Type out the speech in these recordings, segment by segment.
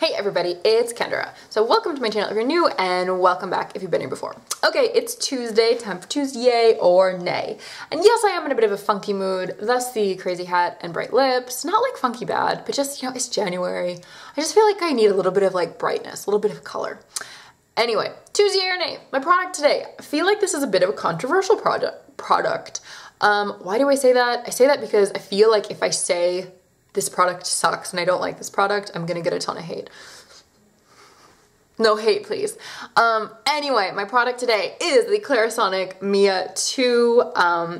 Hey everybody, it's Kendra. So welcome to my channel if you're new, and welcome back if you've been here before. Okay, it's Tuesday, time for Tuesd-yay or nay. And yes, I am in a bit of a funky mood, thus the crazy hat and bright lips. Not like funky bad, but just, you know, it's January. I just feel like I need a little bit of like brightness, a little bit of color. Anyway, Tuesd-yay or nay, my product today. I feel like this is a bit of a controversial product. Why do I say that? I say that because I feel like if I say this product sucks and I don't like this product, I'm gonna get a ton of hate. No hate, please. Anyway, my product today is the Clarisonic Mia 2.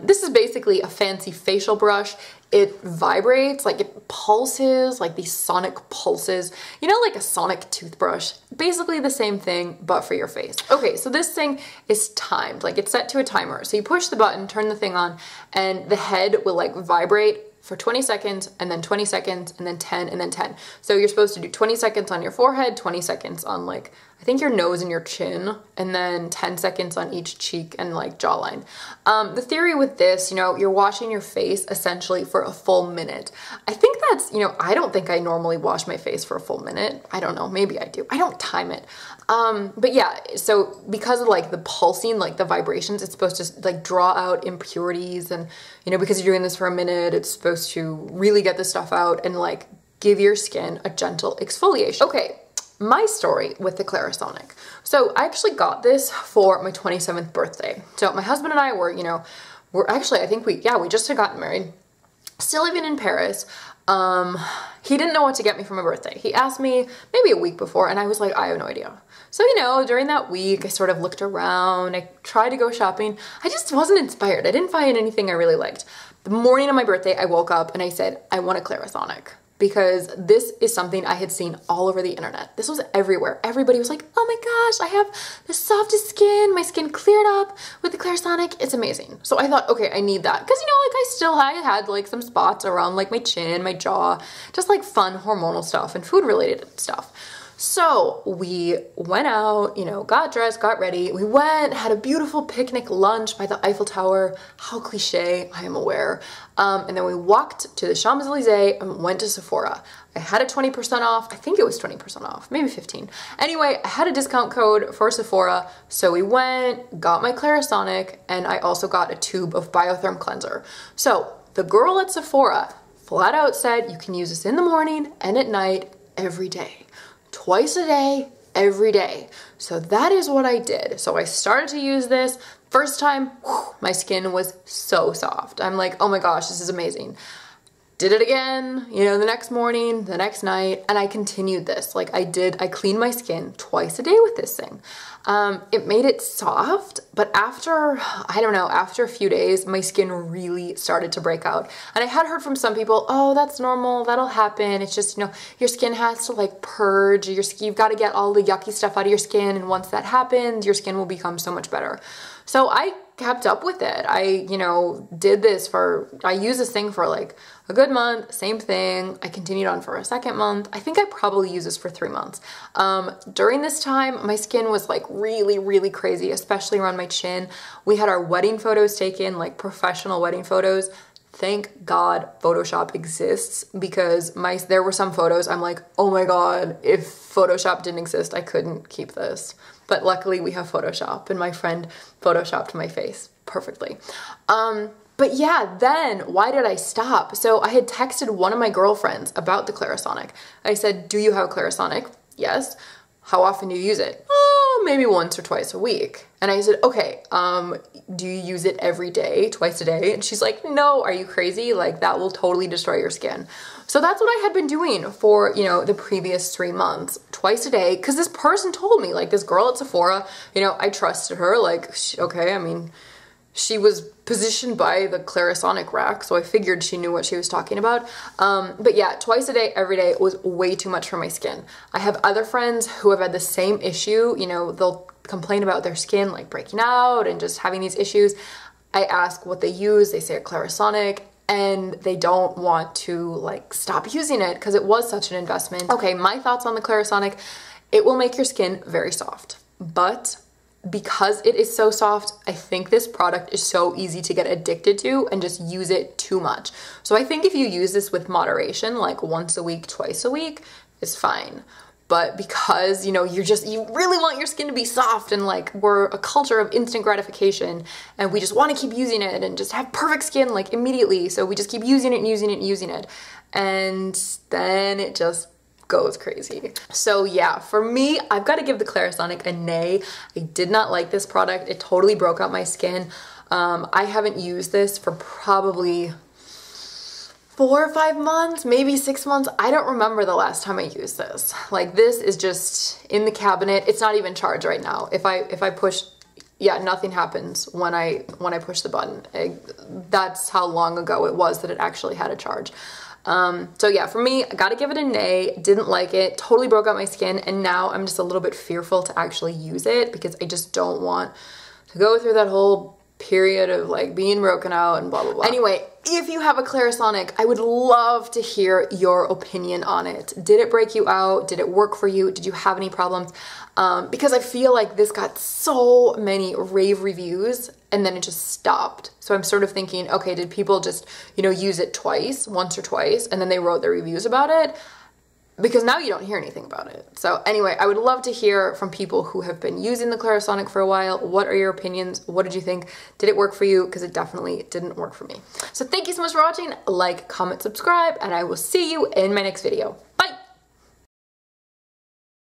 This is basically a fancy facial brush. It vibrates, like it pulses, like these sonic pulses. You know, like a sonic toothbrush. Basically the same thing, but for your face. Okay, so this thing is timed, like it's set to a timer. So you push the button, turn the thing on, and the head will like vibrate for 20 seconds, and then 20 seconds, and then 10, and then 10. So you're supposed to do 20 seconds on your forehead, 20 seconds on like, I think your nose and your chin, and then 10 seconds on each cheek and like jawline. The theory with this, you know, you're washing your face essentially for a full minute. I think that's, you know, I don't think I normally wash my face for a full minute. I don't know, maybe I do. I don't time it. But yeah, so because of like the pulsing, like the vibrations, it's supposed to like draw out impurities, and you know, because you're doing this for a minute, it's supposed to really get the stuff out and like give your skin a gentle exfoliation. Okay, my story with the Clarisonic. So I actually got this for my 27th birthday. So my husband and I were, you know, I think we just had gotten married, still living in Paris. He didn't know what to get me for my birthday. He asked me maybe a week before, and I was like, I have no idea. So, you know, during that week, I sort of looked around, I tried to go shopping. I just wasn't inspired. I didn't find anything I really liked. The morning of my birthday, I woke up and I said, I want a Clarisonic, because this is something I had seen all over the internet. This was everywhere. Everybody was like, oh my gosh, I have the softest skin. My skin cleared up with the Clarisonic. It's amazing. So I thought, okay, I need that. Because, you know, like I had like some spots around like my chin, my jaw, just like fun hormonal stuff and food related stuff. So we went out, you know, got dressed, got ready. We went, had a beautiful picnic lunch by the Eiffel Tower. How cliche, I am aware. And then we walked to the Champs-Elysees and went to Sephora. I had a 20% off. I think it was 20% off, maybe 15. Anyway, I had a discount code for Sephora. So we went, got my Clarisonic, and I also got a tube of Biotherm cleanser. So the girl at Sephora flat out said, you can use this in the morning and at night every day. Twice a day, every day. So that is what I did. So I started to use this. First time, whew, my skin was so soft. I'm like, oh my gosh, this is amazing. Did it again, you know, the next morning, the next night, and I continued this. Like I cleaned my skin twice a day with this thing. It made it soft, but after, I don't know, after a few days, my skin really started to break out. And I had heard from some people, oh, that's normal, that'll happen. It's just, you know, your skin has to like purge, you've got to get all the yucky stuff out of your skin, and once that happens, your skin will become so much better. So I kept up with it. I, you know, I used this thing for like a good month, same thing. I continued on for a second month. I think I probably used this for 3 months. During this time, my skin was like really, really crazy, especially around my chin. We had our wedding photos taken, like professional wedding photos. Thank God Photoshop exists, because there were some photos I'm like, oh my God, if Photoshop didn't exist, I couldn't keep this. But luckily we have Photoshop, and my friend Photoshopped my face perfectly. But yeah, then why did I stop? So I had texted one of my girlfriends about the Clarisonic. I said, do you have a Clarisonic? Yes. How often do you use it? Oh, maybe once or twice a week. And I said, okay, do you use it every day, twice a day? And she's like, no, are you crazy? Like that will totally destroy your skin. So that's what I had been doing for, you know, the previous 3 months, twice a day. Cause this person told me, like this girl at Sephora, you know, I trusted her. Like, okay, I mean, she was positioned by the Clarisonic rack, so I figured she knew what she was talking about. But yeah, twice a day, every day was way too much for my skin. I have other friends who have had the same issue. You know, they'll complain about their skin like breaking out and just having these issues. I ask what they use. They say a Clarisonic, and they don't want to like stop using it because it was such an investment. Okay, my thoughts on the Clarisonic: it will make your skin very soft, but because it is so soft, I think this product is so easy to get addicted to and just use it too much. So I think if you use this with moderation, like once a week, twice a week, it's fine. but because, you know, you really want your skin to be soft, and like we're a culture of instant gratification and we just want to keep using it and just have perfect skin like immediately. So we just keep using it and using it and using it. And then it just goes crazy. So yeah, for me, I've got to give the Clarisonic a nay. I did not like this product. It totally broke out my skin. I haven't used this for probably 4 or 5 months, maybe 6 months. I don't remember the last time I used this. Like, this is just in the cabinet. It's not even charged right now. If I push, yeah, nothing happens when I push the button. That's how long ago it was that it actually had a charge. So yeah, for me, I gotta give it a nay. Didn't like it, totally broke out my skin, and now I'm just a little bit fearful to actually use it because I just don't want to go through that whole period of like being broken out and blah blah blah. Anyway, if you have a Clarisonic, I would love to hear your opinion on it. Did it break you out? Did it work for you? Did you have any problems? Because I feel like this got so many rave reviews and then it just stopped. So I'm sort of thinking, okay, did people just, you know, use it once or twice, and then they wrote their reviews about it? Because now you don't hear anything about it. So anyway, I would love to hear from people who have been using the Clarisonic for a while. What are your opinions? What did you think? Did it work for you? Because it definitely didn't work for me. So thank you so much for watching. Like, comment, subscribe, and I will see you in my next video.